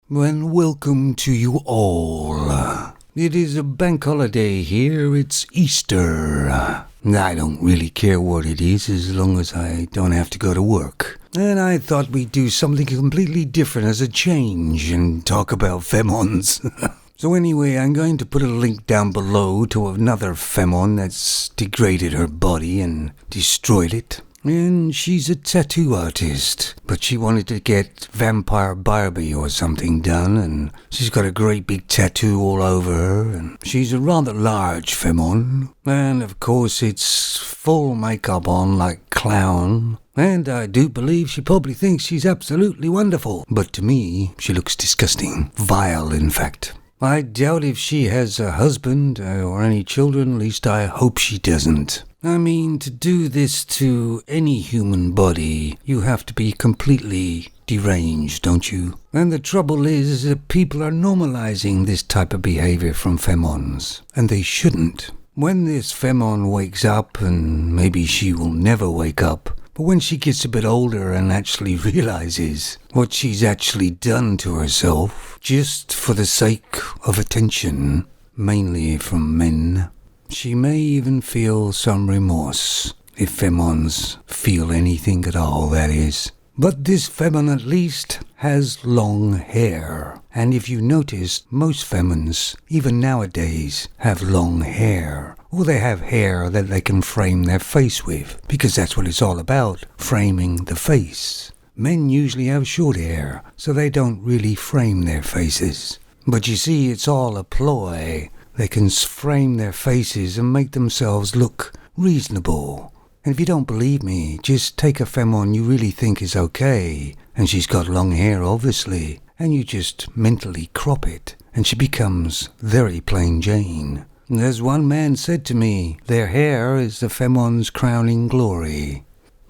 Well, welcome to you all. It is a bank holiday here, it's Easter. I don't really care what it is as long as I don't have to go to work. And I thought we'd do something completely different as a change and talk about femons. So anyway, I'm going to put a link down below to another femon that's degraded her body and destroyed it. And she's a tattoo artist, but she wanted to get Vampire Barbie or something done, and she's got a great big tattoo all over her, and she's a rather large femon, and of course it's full makeup on like clown, and I do believe she probably thinks she's absolutely wonderful, but to me, she looks disgusting, vile in fact. I doubt if she has a husband or any children, at least I hope she doesn't. I mean, to do this to any human body, you have to be completely deranged, don't you? And the trouble is that people are normalizing this type of behavior from femons, and they shouldn't. When this femon wakes up, and maybe she will never wake up, but when she gets a bit older and actually realizes what she's actually done to herself, just for the sake of attention, mainly from men, she may even feel some remorse, if femons feel anything at all, that is. But this femon at least has long hair, and if you notice, most femons, even nowadays, have long hair. Or they have hair that they can frame their face with, because that's what it's all about, framing the face. Men usually have short hair, so they don't really frame their faces. But you see, it's all a ploy. They can frame their faces and make themselves look reasonable. And if you don't believe me, just take a femon you really think is okay, and she's got long hair obviously, and you just mentally crop it, and she becomes very plain Jane. As one man said to me, their hair is the femon's crowning glory.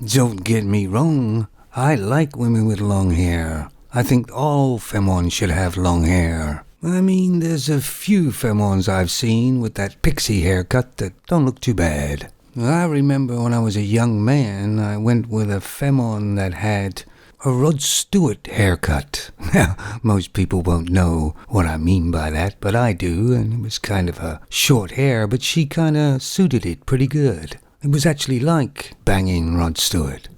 Don't get me wrong, I like women with long hair. I think all femons should have long hair. I mean, there's a few femons I've seen with that pixie haircut that don't look too bad. I remember when I was a young man, I went with a femon that had a Rod Stewart haircut. Now, most people won't know what I mean by that, but I do, and it was kind of a short hair, but she kind of suited it pretty good. It was actually like banging Rod Stewart.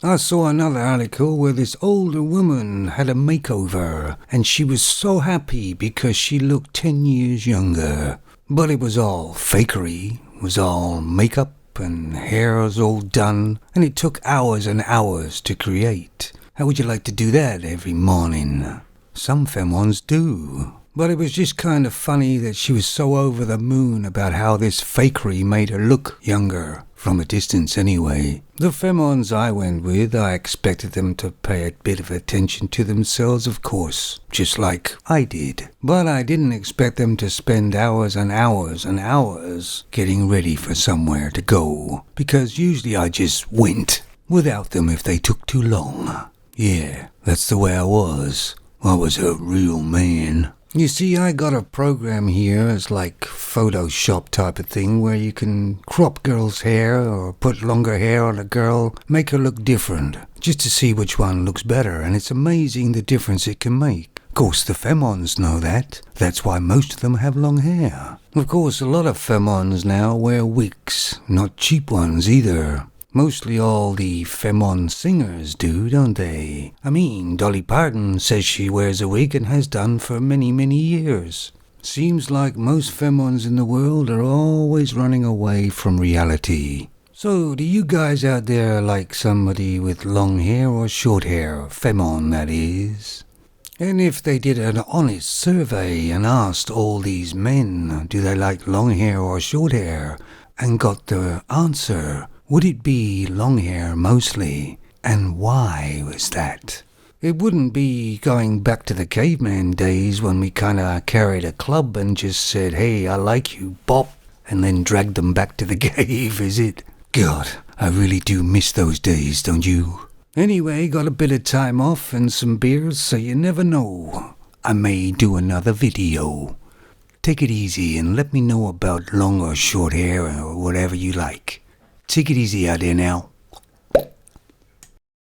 I saw another article where this older woman had a makeover, and she was so happy because she looked 10 years younger. But it was all fakery, it was all makeup, and hair was all done, and it took hours and hours to create. How would you like to do that every morning? Some femons do. But it was just kind of funny that she was so over the moon about how this fakery made her look younger, from a distance anyway. The femons I went with, I expected them to pay a bit of attention to themselves, of course, just like I did. But I didn't expect them to spend hours and hours and hours getting ready for somewhere to go, because usually I just went without them if they took too long. Yeah, that's the way I was. I was a real man. You see, I got a program here, it's like Photoshop type of thing, where you can crop girls' hair or put longer hair on a girl, make her look different, just to see which one looks better, and it's amazing the difference it can make. Of course, the femons know that. That's why most of them have long hair. Of course, a lot of femons now wear wigs, not cheap ones either. Mostly all the femon singers do, don't they? I mean, Dolly Parton says she wears a wig and has done for many, many years. Seems like most femons in the world are always running away from reality. So, do you guys out there like somebody with long hair or short hair? Femon, that is. And if they did an honest survey and asked all these men, do they like long hair or short hair, and got the answer, would it be long hair mostly? And why was that? It wouldn't be going back to the caveman days when we kinda carried a club and just said, hey, I like you, bop, and then dragged them back to the cave, is it? God, I really do miss those days, don't you? Anyway, got a bit of time off and some beers, so you never know. I may do another video. Take it easy and let me know about long or short hair or whatever you like. Take it easy out there now.